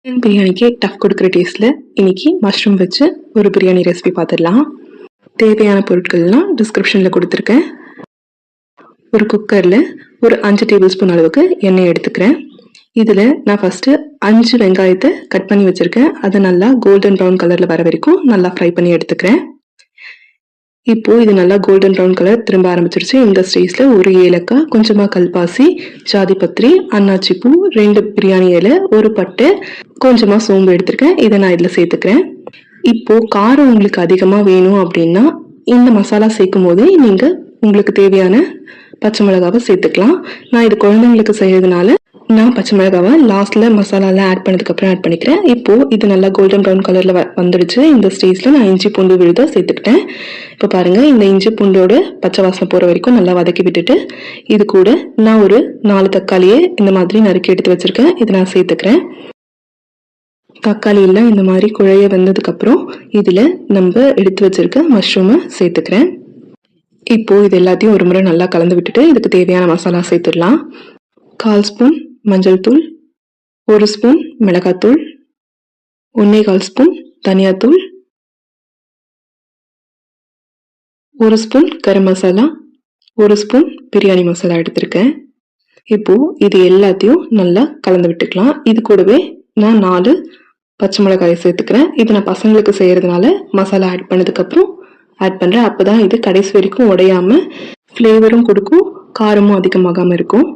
பிரியாணிக்கு டஃப் கொடுக்குற டேஸ்ட்டில் இன்னைக்கு மஷ்ரூம் வச்சு ஒரு பிரியாணி ரெசிபி பார்த்துடலாம். தேவையான பொருட்கள்லாம் டிஸ்கிரிப்ஷனில் கொடுத்துருக்கேன். ஒரு குக்கரில் ஒரு 5 டேபிள் ஸ்பூன் அளவுக்கு எண்ணெய் எடுத்துக்கிறேன். இதில் நான் ஃபஸ்ட்டு 5 வெங்காயத்தை கட் பண்ணி வச்சுருக்கேன். அதை நல்லா கோல்டன் ப்ரௌன் கலரில் வர வரைக்கும் நல்லா ஃப்ரை பண்ணி எடுத்துக்கிறேன். இப்போது இது நல்லா கோல்டன் ப்ரௌன் கலர் திரும்ப ஆரம்பிச்சிருச்சு. இந்த ஸ்டேஜில் ஒரு ஏலக்காய், கொஞ்சமாக கல்பாசி, ஜாதிபத்திரி, அன்னாச்சி பூ, 2 பிரியாணி இலை, ஒரு பட்டை, கொஞ்சமாக சோம்பு எடுத்துருக்கேன். இதை நான் இதில் சேர்த்துக்கிறேன். இப்போது காரம் உங்களுக்கு அதிகமாக வேணும் அப்படின்னா இந்த மசாலா சேர்க்கும் போதே நீங்கள் உங்களுக்கு தேவையான பச்சை மிளகாவை சேர்த்துக்கலாம். நான் இது குழந்தைங்களுக்கு செய்யறதுனால நான் பச்சை மிளகாவை லாஸ்ட்டில் மசாலாலாம் ஆட் பண்ணதுக்கப்புறம் ஆட் பண்ணிக்கிறேன். இப்போது இது நல்லா கோல்டன் ப்ரௌன் கலரில் வந்துடுச்சு. இந்த ஸ்டேஜில் நான் இஞ்சி பூண்டு விழுத சேர்த்துக்கிட்டேன். இப்போ பாருங்கள், இந்த இஞ்சி பூண்டோட பச்சை வாசனை போகிற வரைக்கும் நல்லா வதக்கி விட்டுட்டு இது கூட நான் ஒரு 4 தக்காளியை இந்த மாதிரி நறுக்கி எடுத்து வச்சுருக்கேன். இதை நான் சேர்த்துக்கிறேன். தக்காளி எல்லாம் இந்த மாதிரி குழைய வந்ததுக்கப்புறம் இதில் நம்ம எடுத்து வச்சுருக்க மஷ்ரூமை சேர்த்துக்கிறேன். இப்போது இது எல்லாத்தையும் ஒரு முறை நல்லா கலந்து விட்டுட்டு இதுக்கு தேவையான மசாலா சேர்த்துடலாம். 1/4 ஸ்பூன் மஞ்சள் தூள், 1 ஸ்பூன் மிளகாத்தூள், 1/4 ஸ்பூன் தனியாத்தூள், 1 ஸ்பூன் கரம் மசாலா, 1 ஸ்பூன் பிரியாணி மசாலா எடுத்திருக்கேன். இப்போது இது எல்லாத்தையும் நல்லா கலந்து விட்டுக்கலாம். இது கூடவே நான் 4 பச்சை மிளகாயை சேர்த்துக்கிறேன். இது நான் பசங்களுக்கு செய்கிறதுனால மசாலா ஆட் பண்ணதுக்கப்புறம் ஆட் பண்ணுறேன். அப்போ தான் இது கடைசி வரைக்கும் உடையாமல் ஃப்ளேவரும் கொடுக்கும், காரமும் அதிகமாகாமல் இருக்கும்.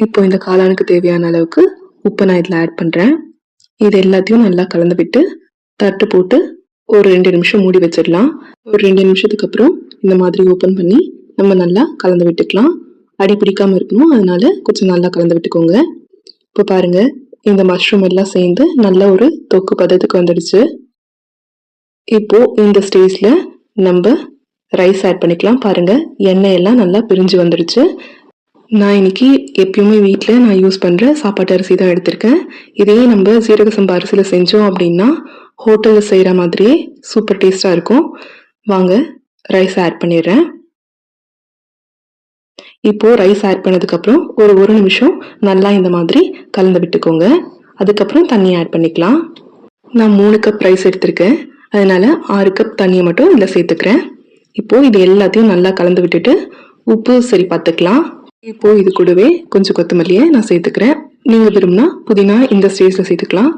இப்போ இந்த காளானுக்கு தேவையான அளவுக்கு உப்பை நான் இதில் ஆட் பண்ணுறேன். இது எல்லாத்தையும் நல்லா கலந்து விட்டு தட்டு போட்டு ஒரு 2 நிமிஷம் மூடி வச்சிடலாம். ஒரு 2 நிமிஷத்துக்கு அப்புறம் இந்த மாதிரி ஓப்பன் பண்ணி நம்ம நல்லா கலந்து விட்டுக்கலாம். அடி பிடிக்காமல் இருக்கணும், அதனால கொஞ்சம் நல்லா கலந்து விட்டுக்கோங்க. இப்போ பாருங்கள், இந்த மஷ்ரூம் எல்லாம் சேர்ந்து நல்ல ஒரு தொக்கு பதத்துக்கு வந்துடுச்சு. இப்போது இந்த ஸ்டேஜில் நம்ம ரைஸ் ஆட் பண்ணிக்கலாம். பாருங்கள், எண்ணெய் எல்லாம் நல்லா பிரிஞ்சு வந்துடுச்சு. நான் இன்னைக்கு எப்பயுமே வீட்டில் நான் யூஸ் பண்ணுற சாப்பாட்டு அரிசி தான் எடுத்திருக்கேன். இதே நம்ம சீரக சம்பா அரிசியில் செஞ்சோம் அப்படின்னா ஹோட்டலில் செய்கிற மாதிரியே சூப்பர் டேஸ்ட்டாக இருக்கும். வாங்க ரைஸ் ஆட் பண்ணிடுறேன். இப்போது ரைஸ் ஆட் பண்ணதுக்கப்புறம் ஒரு நிமிஷம் நல்லா இந்த மாதிரி கலந்து விட்டுக்கோங்க. அதுக்கப்புறம் தண்ணி ஆட் பண்ணிக்கலாம். நான் 3 கப் ரைஸ் எடுத்திருக்கேன், அதனால் 6 கப் தண்ணியை மட்டும் இதில் சேர்த்துக்கிறேன். இப்போது இது எல்லாத்தையும் நல்லா கலந்து விட்டுட்டு உப்பு சரி பார்த்துக்கலாம். இப்போது இது கூடவே கொஞ்சம் கொத்தமல்லியை நான் சேர்த்துக்கிறேன். நீங்கள் விரும்பினா புதினா இந்த ஸ்டேஜில் சேர்த்துக்கலாம்.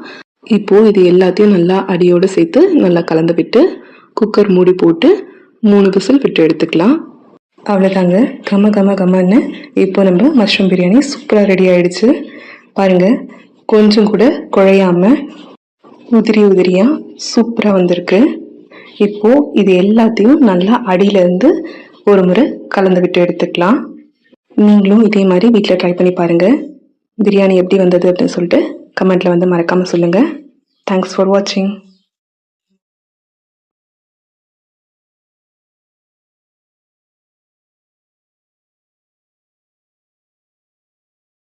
இப்போது இது எல்லாத்தையும் நல்லா அடியோடு சேர்த்து நல்லா கலந்து விட்டு குக்கர் மூடி போட்டு 3 விசில் விட்டு எடுத்துக்கலாம். அவ்வளோதாங்க, கம்மன்னு இப்போ நம்ம மஷ்ரூம் பிரியாணி சூப்பராக ரெடி ஆகிடுச்சு. பாருங்கள், கொஞ்சம் கூட குழையாமல் உதிரியாக சூப்பராக வந்திருக்கு. இப்போது இது எல்லாத்தையும் நல்லா அடியிலேருந்து ஒரு முறை கலந்து விட்டு எடுத்துக்கலாம். நீங்களும் இதே மாதிரி வீட்டில் ட்ரை பண்ணி பாருங்கள். பிரியாணி எப்படி வந்தது அப்படின்னு சொல்லிட்டு கமெண்ட்டில் வந்து மறக்காமல் சொல்லுங்கள். தேங்க்ஸ் ஃபார் வாட்சிங்.